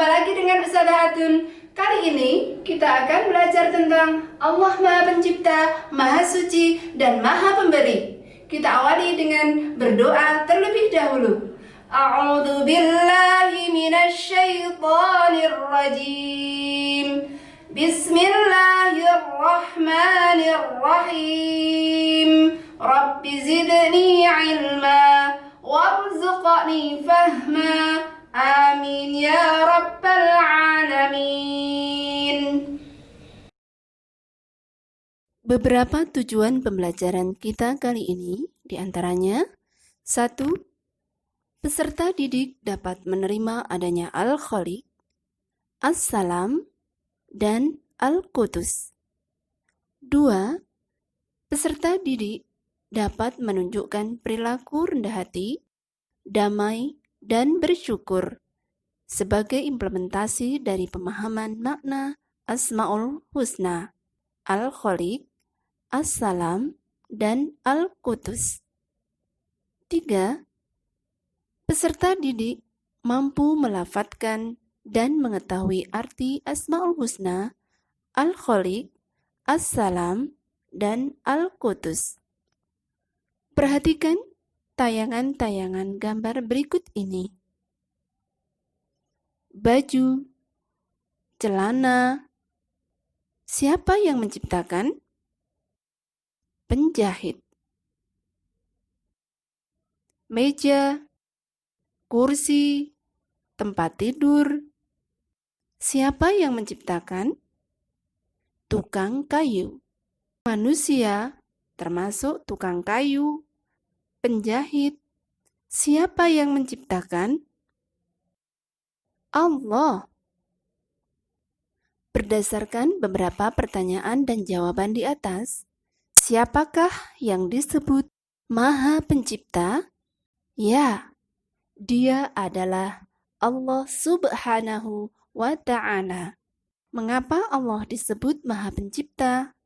Jumpa lagi dengan Ustazah Atun. Kali ini kita akan belajar tentang Allah Maha Pencipta, Maha Suci, dan Maha Pemberi. Kita awali dengan berdoa terlebih dahulu. A'udzu billahi minasy syaithanir rajim. Bismillahirrahmanirrahim. Rabbi zidni ilma warzuqni fahma. Amin ya rabbal alamin. Beberapa tujuan pembelajaran kita kali ini diantaranya: 1. Peserta didik dapat menerima adanya Al-Khaliq, As-Salam, dan Al-Qudus. 2. Peserta didik dapat menunjukkan perilaku rendah hati, damai, dan bersyukur sebagai implementasi dari pemahaman makna Asmaul Husna, Al-Khaliq, As-Salam, dan Al-Qudus. 3. Peserta didik mampu melafadzkan dan mengetahui arti Asmaul Husna, Al-Khaliq, As-Salam, dan Al-Qudus. Perhatikan tayangan-tayangan gambar berikut ini. Baju, celana. Siapa yang menciptakan? Penjahit. Meja, kursi, tempat tidur. Siapa yang menciptakan? Tukang kayu. Manusia, termasuk tukang kayu, penjahit. Siapa yang menciptakan? Allah. Berdasarkan beberapa pertanyaan dan jawaban di atas, siapakah yang disebut Maha Pencipta? Ya, Dia adalah Allah Subhanahu wa Ta'ala. Mengapa Allah disebut Maha Pencipta?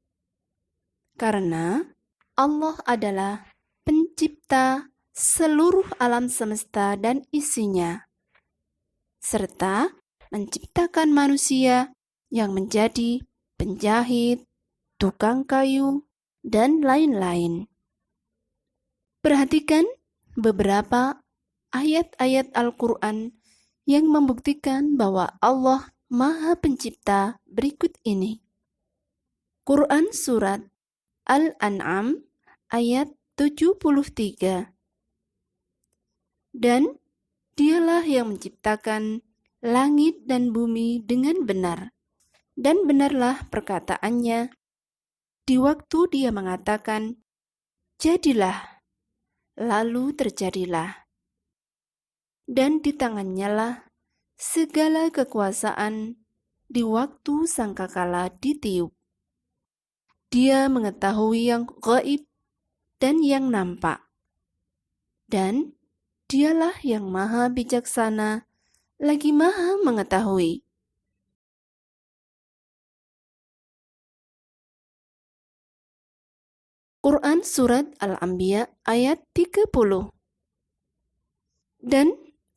Karena Allah adalah Pencipta seluruh alam semesta dan isinya, serta menciptakan manusia yang menjadi penjahit, tukang kayu, dan lain-lain. Perhatikan beberapa ayat-ayat Al-Quran yang membuktikan bahwa Allah Maha Pencipta berikut ini. Quran Surat Al-An'am ayat 73. Dan Dialah yang menciptakan langit dan bumi dengan benar, dan benarlah perkataannya di waktu Dia mengatakan, jadilah, lalu terjadilah. Dan di tangannya lah segala kekuasaan di waktu sangkakala ditiup. Dia mengetahui yang gaib dan yang nampak. Dan Dialah yang maha bijaksana, lagi maha mengetahui. Quran Surat Al-Anbiya ayat 30. Dan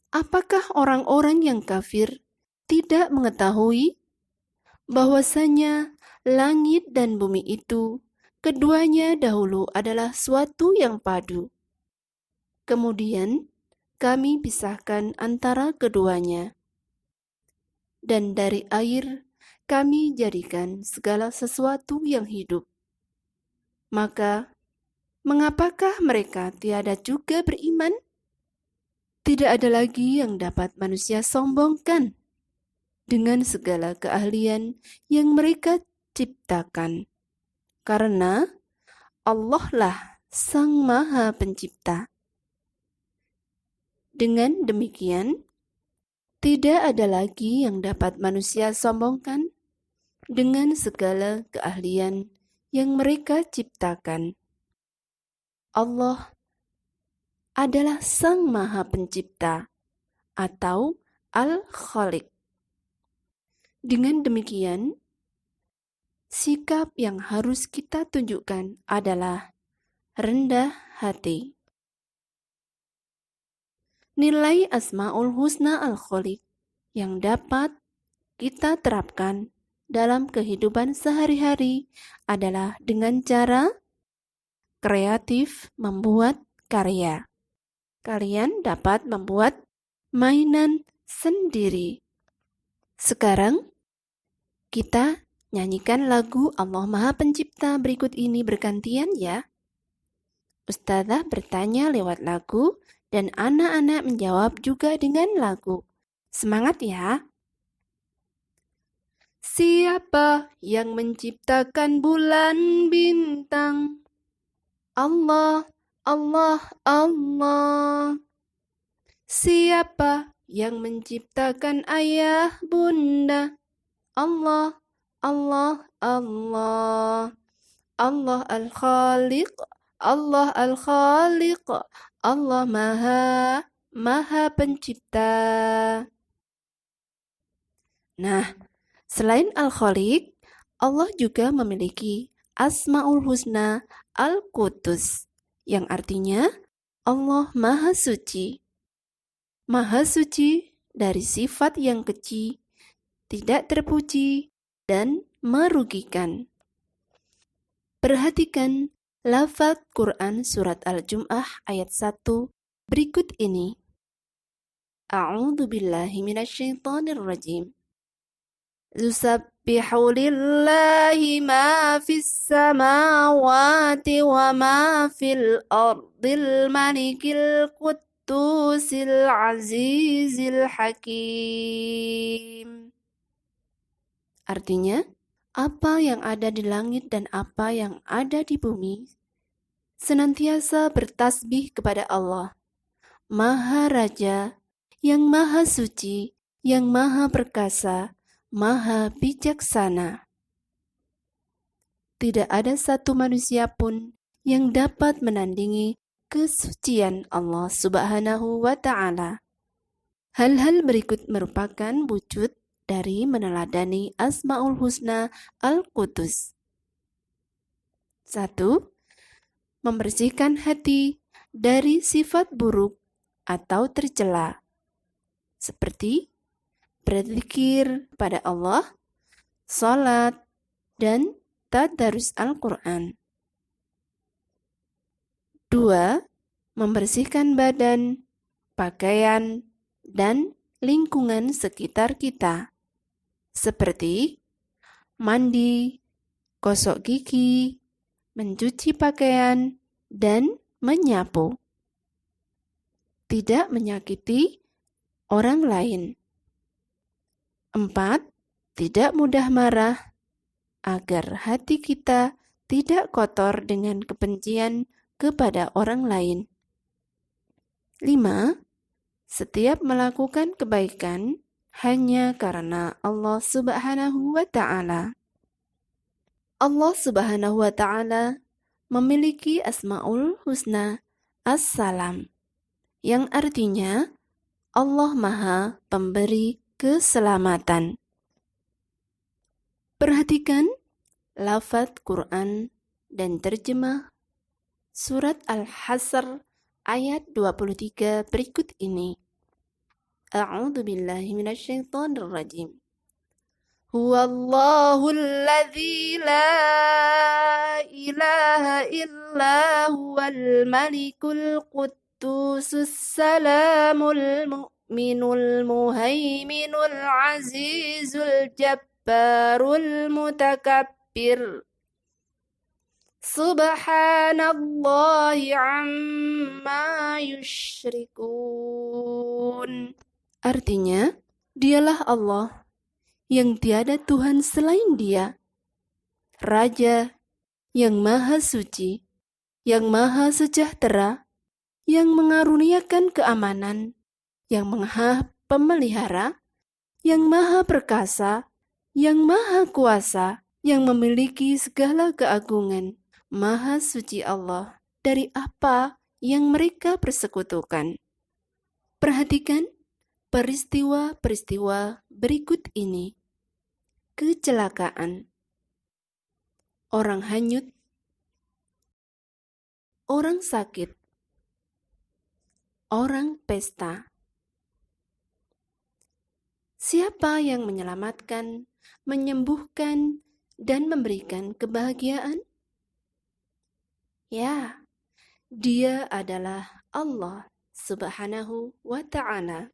apakah orang-orang yang kafir tidak mengetahui bahwasanya langit dan bumi itu keduanya dahulu adalah suatu yang padu. Kemudian kami pisahkan antara keduanya. Dan dari air kami jadikan segala sesuatu yang hidup. Maka, mengapakah mereka tiada juga beriman? Tidak ada lagi yang dapat manusia sombongkan dengan segala keahlian yang mereka ciptakan. Karena Allah lah Sang Maha Pencipta. Dengan demikian, tidak ada lagi yang dapat manusia sombongkan dengan segala keahlian yang mereka ciptakan. Allah adalah Sang Maha Pencipta atau Al-Khaliq. Dengan demikian, sikap yang harus kita tunjukkan adalah rendah hati. Nilai Asmaul Husna Al-Khaliq yang dapat kita terapkan dalam kehidupan sehari-hari adalah dengan cara kreatif membuat karya. Kalian dapat membuat mainan sendiri. Sekarang kita nyanyikan lagu Allah Maha Pencipta berikut ini bergantian ya. Ustazah bertanya lewat lagu dan anak-anak menjawab juga dengan lagu. Semangat ya! Siapa yang menciptakan bulan bintang? Allah, Allah, Allah. Siapa yang menciptakan ayah bunda? Allah, Allah, Allah. Allah Al-Khaliq, Allah Al-Khaliq, Allah Maha Pencipta. Nah, selain Al-Khaliq, Allah juga memiliki Asmaul Husna Al-Qudus, yang artinya Allah Maha Suci. Maha suci dari sifat yang keji, tidak terpuji, dan merugikan. Perhatikan lafaz Quran surat Al-Jum'ah ayat 1 berikut ini. A'udzu billahi minasyaitonir rajim. Yusabbihu lillahi ma fis samawati wa ma fil ardil malikil quddusil azizil hakim. Artinya, apa yang ada di langit dan apa yang ada di bumi senantiasa bertasbih kepada Allah, Maha Raja, yang Maha Suci, yang Maha Perkasa, Maha Bijaksana. Tidak ada satu manusia pun yang dapat menandingi kesucian Allah Subhanahu wa Ta'ala. Hal-hal berikut merupakan wujud dari meneladani Asmaul Husna Al-Qudus. 1. Membersihkan hati dari sifat buruk atau tercela, seperti berzikir pada Allah, salat, dan tadarus Al-Quran. 2. Membersihkan badan, pakaian, dan lingkungan sekitar kita, seperti mandi, gosok gigi, mencuci pakaian, dan menyapu. Tidak menyakiti orang lain. 4. Tidak mudah marah, agar hati kita tidak kotor dengan kebencian kepada orang lain. 5. Setiap melakukan kebaikan hanya karena Allah Subhanahu wa Ta'ala. Allah Subhanahu wa Ta'ala memiliki Asmaul Husna As-Salam, yang artinya Allah Maha Pemberi Keselamatan. Perhatikan lafaz Quran dan terjemah surat Al-Hasr ayat 23 berikut ini. A'udzu billahi minasyaitonir rajim. Huwallahu alladzi la ilaha illa huwal malikul quddusus salamul mu'minul muhaiminul azizul jabbarul mutakabbir. Subhanallahi amma yusyrikun. Artinya, dialah Allah yang tiada Tuhan selain Dia, Raja yang Maha Suci, yang Maha Sejahtera, yang mengaruniakan keamanan, yang Maha Pemelihara, yang Maha Perkasa, yang Maha Kuasa, yang memiliki segala keagungan. Maha suci Allah dari apa yang mereka persekutukan. Perhatikan peristiwa-peristiwa berikut ini. Kecelakaan, orang hanyut, orang sakit, orang pesta. Siapa yang menyelamatkan, menyembuhkan, dan memberikan kebahagiaan? Ya, Dia adalah Allah Subhanahu wa Ta'ala.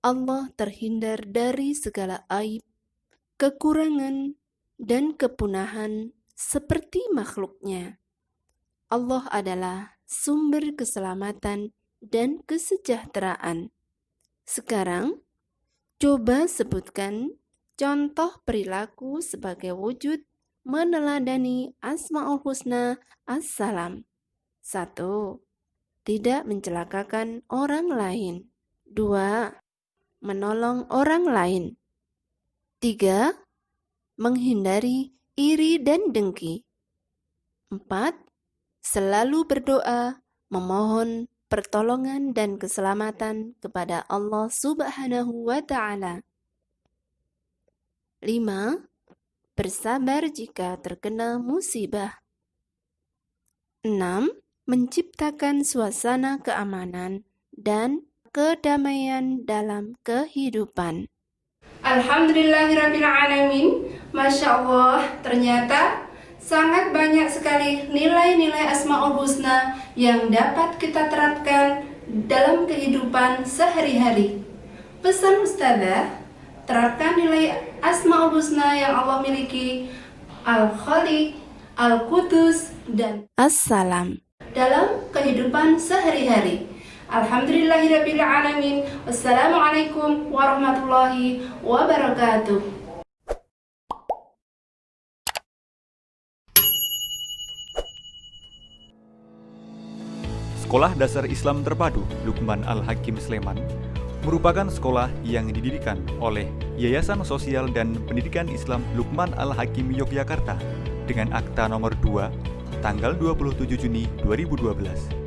Allah terhindar dari segala aib, kekurangan, dan kepunahan seperti makhluknya. Allah adalah sumber keselamatan dan kesejahteraan. Sekarang, coba sebutkan contoh perilaku sebagai wujud meneladani Asmaul Husna As-Salam. 1. Tidak mencelakakan orang lain. 2. Menolong orang lain. 3. Menghindari iri dan dengki. 4. Selalu berdoa, memohon pertolongan dan keselamatan kepada Allah Subhanahu wa Ta'ala. 5. Bersabar jika terkena musibah. 6. Menciptakan suasana keamanan dan kedamaian dalam kehidupan. Alhamdulillahirrabbilalamin. Masya Allah, ternyata sangat banyak sekali nilai-nilai Asmaul Husna yang dapat kita terapkan dalam kehidupan sehari-hari. Pesan Ustazah, terapkan nilai Asmaul Husna yang Allah miliki, Al-Khaliq, Al-Qudus, dan Assalam. dalam kehidupan sehari-hari. Alhamdulillahirrabbilalamin. Wassalamualaikum warahmatullahi wabarakatuh. Sekolah Dasar Islam Terpadu Lukman Al-Hakim Sleman merupakan sekolah yang didirikan oleh Yayasan Sosial dan Pendidikan Islam Lukman Al-Hakim Yogyakarta dengan Akta Nomor 2 tanggal 27 Juni 2012.